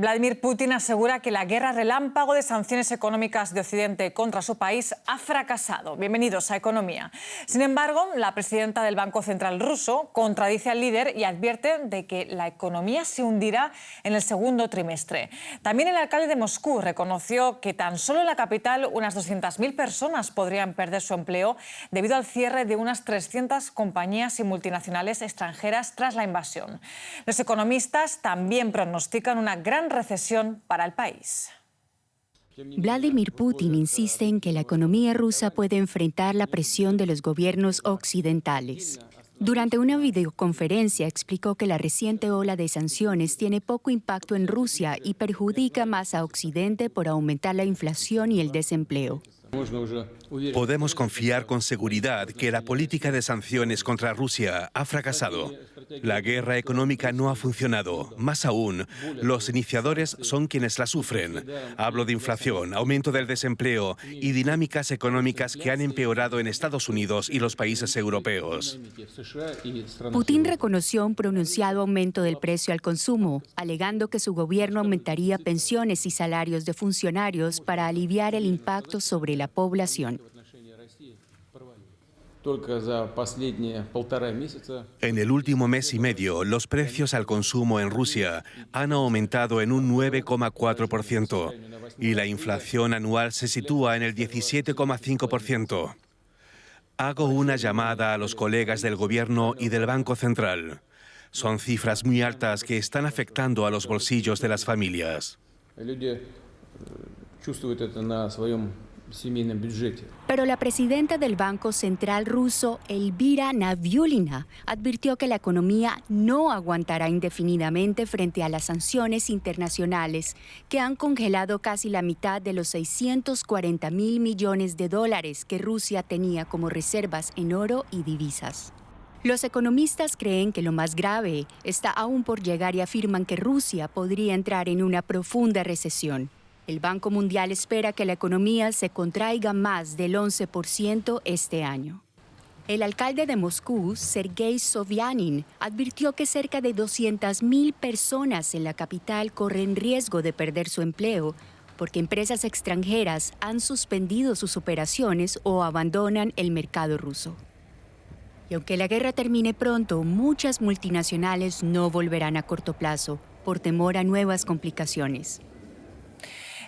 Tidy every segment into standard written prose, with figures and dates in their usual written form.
Vladimir Putin asegura que la guerra relámpago de sanciones económicas de Occidente contra su país ha fracasado. Bienvenidos a Economía. Sin embargo, la presidenta del Banco Central ruso contradice al líder y advierte de que la economía se hundirá en el segundo trimestre. También el alcalde de Moscú reconoció que tan solo en la capital unas 200.000 personas podrían perder su empleo debido al cierre de unas 300 compañías y multinacionales extranjeras tras la invasión. Los economistas también pronostican una gran recesión para el país. Vladimir Putin insiste en que la economía rusa puede enfrentar la presión de los gobiernos occidentales. Durante una videoconferencia explicó que la reciente ola de sanciones tiene poco impacto en Rusia y perjudica más a Occidente por aumentar la inflación y el desempleo. Podemos confiar con seguridad que la política de sanciones contra Rusia ha fracasado. La guerra económica no ha funcionado. Más aún, los iniciadores son quienes la sufren. Hablo de inflación, aumento del desempleo y dinámicas económicas que han empeorado en Estados Unidos y los países europeos. Putin reconoció un pronunciado aumento del precio al consumo, alegando que su gobierno aumentaría pensiones y salarios de funcionarios para aliviar el impacto sobre la población. En el último mes y medio, los precios al consumo en Rusia han aumentado en un 9,4% y la inflación anual se sitúa en el 17,5%. Hago una llamada a los colegas del gobierno y del Banco Central. Son cifras muy altas que están afectando a los bolsillos de las familias. Pero la presidenta del Banco Central ruso, Elvira Nabiullina, advirtió que la economía no aguantará indefinidamente frente a las sanciones internacionales que han congelado casi la mitad de los 640.000 millones de dólares que Rusia tenía como reservas en oro y divisas. Los economistas creen que lo más grave está aún por llegar y afirman que Rusia podría entrar en una profunda recesión. El Banco Mundial espera que la economía se contraiga más del 11% este año. El alcalde de Moscú, Sergei Sobyanin, advirtió que cerca de 200.000 personas en la capital corren riesgo de perder su empleo porque empresas extranjeras han suspendido sus operaciones o abandonan el mercado ruso. Y aunque la guerra termine pronto, muchas multinacionales no volverán a corto plazo por temor a nuevas complicaciones.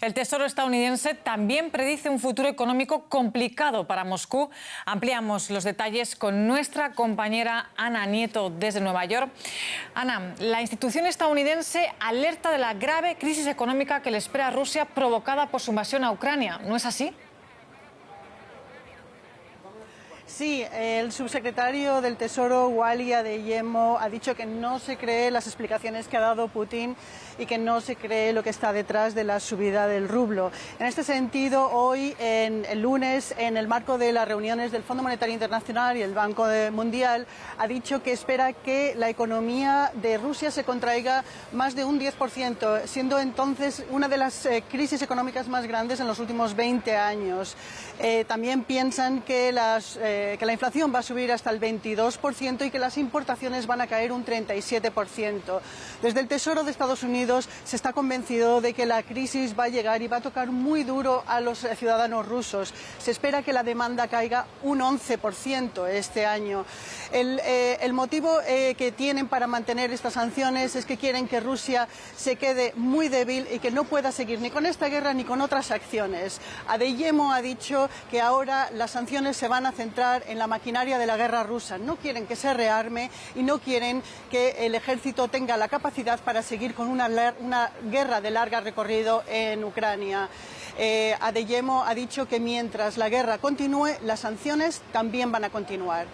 El Tesoro estadounidense también predice un futuro económico complicado para Moscú. Ampliamos los detalles con nuestra compañera Ana Nieto desde Nueva York. Ana, la institución estadounidense alerta de la grave crisis económica que le espera a Rusia provocada por su invasión a Ucrania. ¿No es así? Sí, el subsecretario del Tesoro, Wally Adeyemo, ha dicho que no se cree las explicaciones que ha dado Putin y que no se cree lo que está detrás de la subida del rublo. En este sentido, hoy, el lunes, en el marco de las reuniones del Fondo Monetario Internacional y el Banco Mundial, ha dicho que espera que la economía de Rusia se contraiga más de un 10%, siendo entonces una de las crisis económicas más grandes en los últimos 20 años. También piensan que la inflación va a subir hasta el 22% y que las importaciones van a caer un 37%. Desde el Tesoro de Estados Unidos se está convencido de que la crisis va a llegar y va a tocar muy duro a los ciudadanos rusos. Se espera que la demanda caiga un 11% este año. El motivo que tienen para mantener estas sanciones es que quieren que Rusia se quede muy débil y que no pueda seguir ni con esta guerra ni con otras acciones. Adeyemo ha dicho que ahora las sanciones se van a centrar en la maquinaria de la guerra rusa. No quieren que se rearme y no quieren que el ejército tenga la capacidad para seguir con una guerra de largo recorrido en Ucrania. Adeyemo ha dicho que mientras la guerra continúe, las sanciones también van a continuar.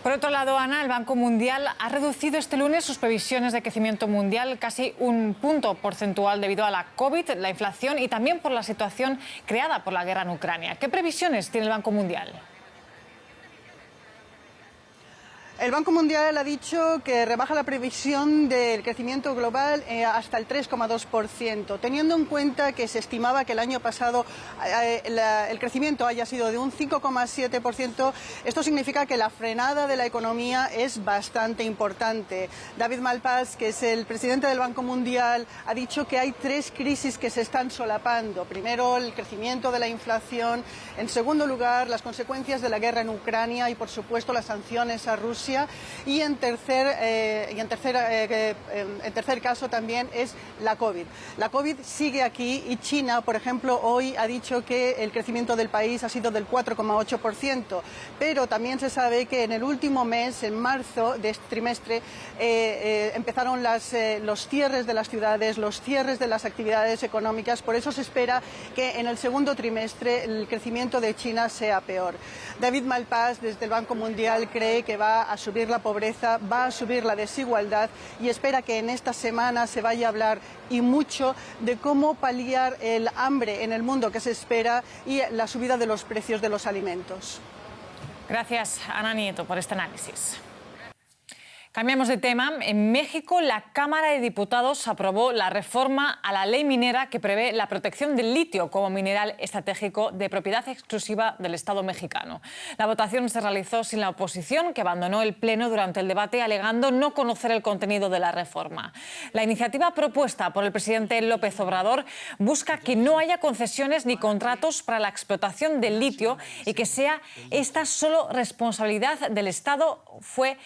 Por otro lado, Ana, el Banco Mundial ha reducido este lunes sus previsiones de crecimiento mundial casi un punto porcentual debido a la COVID, la inflación y también por la situación creada por la guerra en Ucrania. ¿Qué previsiones tiene el Banco Mundial? El Banco Mundial ha dicho que rebaja la previsión del crecimiento global hasta el 3,2%, teniendo en cuenta que se estimaba que el año pasado el crecimiento haya sido de un 5,7%. Esto significa que la frenada de la economía es bastante importante. David Malpass, que es el presidente del Banco Mundial, ha dicho que hay tres crisis que se están solapando. Primero, el crecimiento de la inflación. En segundo lugar, las consecuencias de la guerra en Ucrania y, por supuesto, las sanciones a Rusia. Y en tercer caso también es la COVID. La COVID sigue aquí y China, por ejemplo, hoy ha dicho que el crecimiento del país ha sido del 4,8%. Pero también se sabe que en el último mes, en marzo de este trimestre, empezaron los cierres de las ciudades, los cierres de las actividades económicas. Por eso se espera que en el segundo trimestre el crecimiento de China sea peor. David Malpass, desde el Banco Mundial, cree que va a subir la pobreza, va a subir la desigualdad y espera que en esta semana se vaya a hablar y mucho de cómo paliar el hambre en el mundo que se espera y la subida de los precios de los alimentos. Gracias, Ana Nieto, por este análisis. Cambiamos de tema. En México, la Cámara de Diputados aprobó la reforma a la ley minera que prevé la protección del litio como mineral estratégico de propiedad exclusiva del Estado mexicano. La votación se realizó sin la oposición, que abandonó el Pleno durante el debate alegando no conocer el contenido de la reforma. La iniciativa propuesta por el presidente López Obrador busca que no haya concesiones ni contratos para la explotación del litio y que sea esta solo responsabilidad del Estado. Fue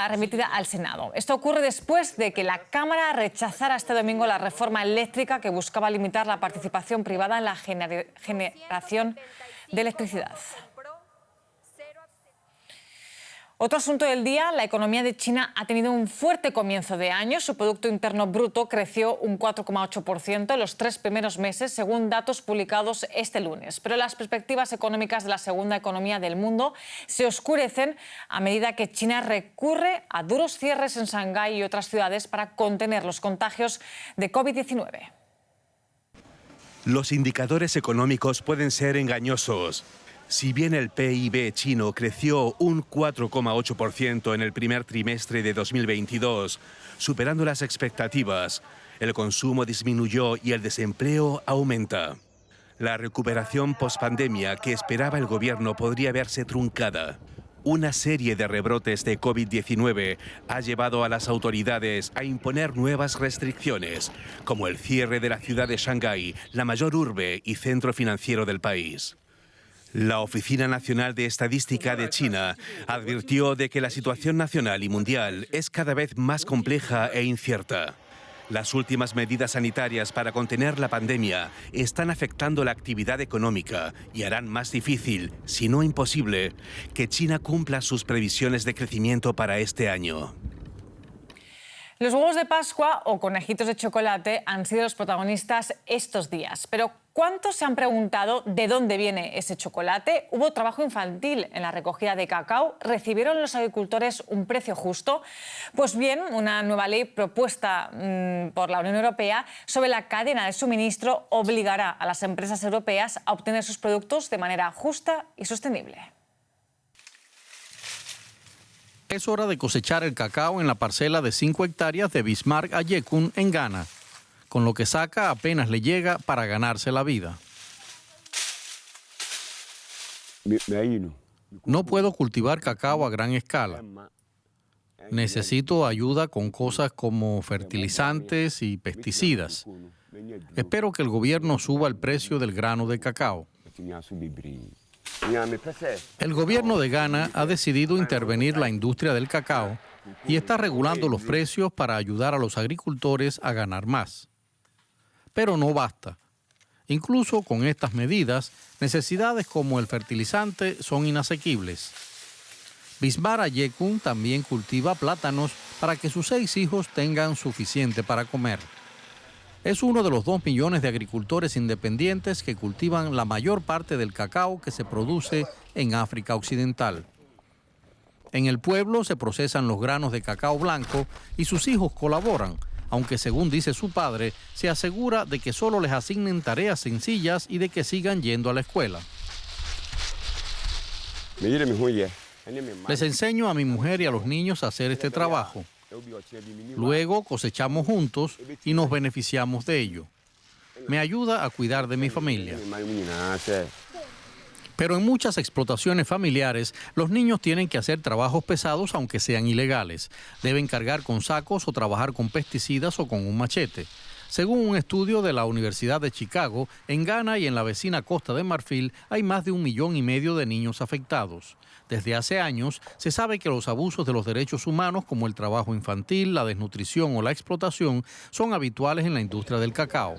remitida al Senado. Esto ocurre después de que la Cámara rechazara este domingo la reforma eléctrica que buscaba limitar la participación privada en la generación de electricidad. Otro asunto del día, la economía de China ha tenido un fuerte comienzo de año. Su Producto Interno Bruto creció un 4,8% en los 3 primeros meses, según datos publicados este lunes. Pero las perspectivas económicas de la segunda economía del mundo se oscurecen a medida que China recurre a duros cierres en Shanghái y otras ciudades para contener los contagios de COVID-19. Los indicadores económicos pueden ser engañosos. Si bien el PIB chino creció un 4,8% en el primer trimestre de 2022, superando las expectativas, el consumo disminuyó y el desempleo aumenta. La recuperación pospandemia que esperaba el gobierno podría verse truncada. Una serie de rebrotes de COVID-19 ha llevado a las autoridades a imponer nuevas restricciones, como el cierre de la ciudad de Shanghái, la mayor urbe y centro financiero del país. La Oficina Nacional de Estadística de China advirtió de que la situación nacional y mundial es cada vez más compleja e incierta. Las últimas medidas sanitarias para contener la pandemia están afectando la actividad económica y harán más difícil, si no imposible, que China cumpla sus previsiones de crecimiento para este año. Los huevos de Pascua o conejitos de chocolate han sido los protagonistas estos días. Pero ¿cuántos se han preguntado de dónde viene ese chocolate? ¿Hubo trabajo infantil en la recogida de cacao? ¿Recibieron los agricultores un precio justo? Pues bien, una nueva ley propuesta por la Unión Europea sobre la cadena de suministro obligará a las empresas europeas a obtener sus productos de manera justa y sostenible. Es hora de cosechar el cacao en la parcela de 5 hectáreas de Bismarck Ayekun, en Ghana. Con lo que saca apenas le llega para ganarse la vida. No puedo cultivar cacao a gran escala. Necesito ayuda con cosas como fertilizantes y pesticidas. Espero que el gobierno suba el precio del grano de cacao. El gobierno de Ghana ha decidido intervenir la industria del cacao y está regulando los precios para ayudar a los agricultores a ganar más. Pero no basta. Incluso con estas medidas, necesidades como el fertilizante son inasequibles. Bismarck Ayekun también cultiva plátanos para que sus 6 hijos tengan suficiente para comer. Es uno de los 2 millones de agricultores independientes que cultivan la mayor parte del cacao que se produce en África Occidental. En el pueblo se procesan los granos de cacao blanco y sus hijos colaboran, aunque según dice su padre, se asegura de que solo les asignen tareas sencillas y de que sigan yendo a la escuela. Les enseño a mi mujer y a los niños a hacer este trabajo. Luego cosechamos juntos y nos beneficiamos de ello. Me ayuda a cuidar de mi familia. Pero en muchas explotaciones familiares, los niños tienen que hacer trabajos pesados aunque sean ilegales. Deben cargar con sacos o trabajar con pesticidas o con un machete. Según un estudio de la Universidad de Chicago, en Ghana y en la vecina Costa de Marfil hay más de 1,5 millones de niños afectados. Desde hace años se sabe que los abusos de los derechos humanos, como el trabajo infantil, la desnutrición o la explotación, son habituales en la industria del cacao.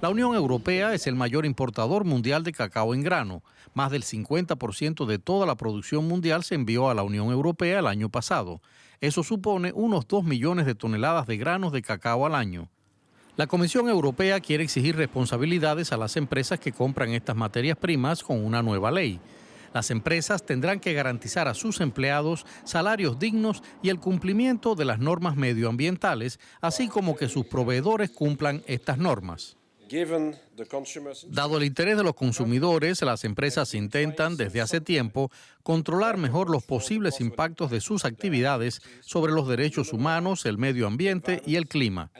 La Unión Europea es el mayor importador mundial de cacao en grano. Más del 50% de toda la producción mundial se envió a la Unión Europea el año pasado. Eso supone unos 2 millones de toneladas de granos de cacao al año. La Comisión Europea quiere exigir responsabilidades a las empresas que compran estas materias primas con una nueva ley. Las empresas tendrán que garantizar a sus empleados salarios dignos y el cumplimiento de las normas medioambientales, así como que sus proveedores cumplan estas normas. Dado el interés de los consumidores, las empresas intentan desde hace tiempo controlar mejor los posibles impactos de sus actividades sobre los derechos humanos, el medio ambiente y el clima.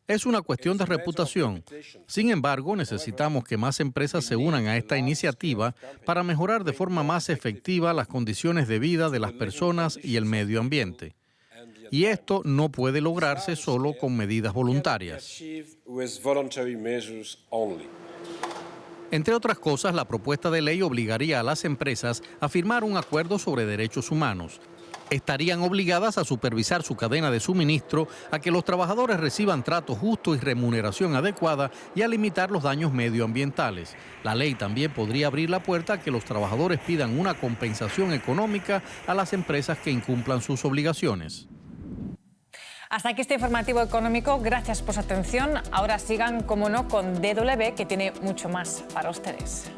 Es una cuestión de reputación. Sin embargo, necesitamos que más empresas se unan a esta iniciativa para mejorar de forma más efectiva las condiciones de vida de las personas y el medio ambiente. Y esto no puede lograrse solo con medidas voluntarias. Entre otras cosas, la propuesta de ley obligaría a las empresas a firmar un acuerdo sobre derechos humanos. Estarían obligadas a supervisar su cadena de suministro, a que los trabajadores reciban trato justo y remuneración adecuada y a limitar los daños medioambientales. La ley también podría abrir la puerta a que los trabajadores pidan una compensación económica a las empresas que incumplan sus obligaciones. Hasta aquí este informativo económico. Gracias por su atención. Ahora sigan, como no, con DW, que tiene mucho más para ustedes.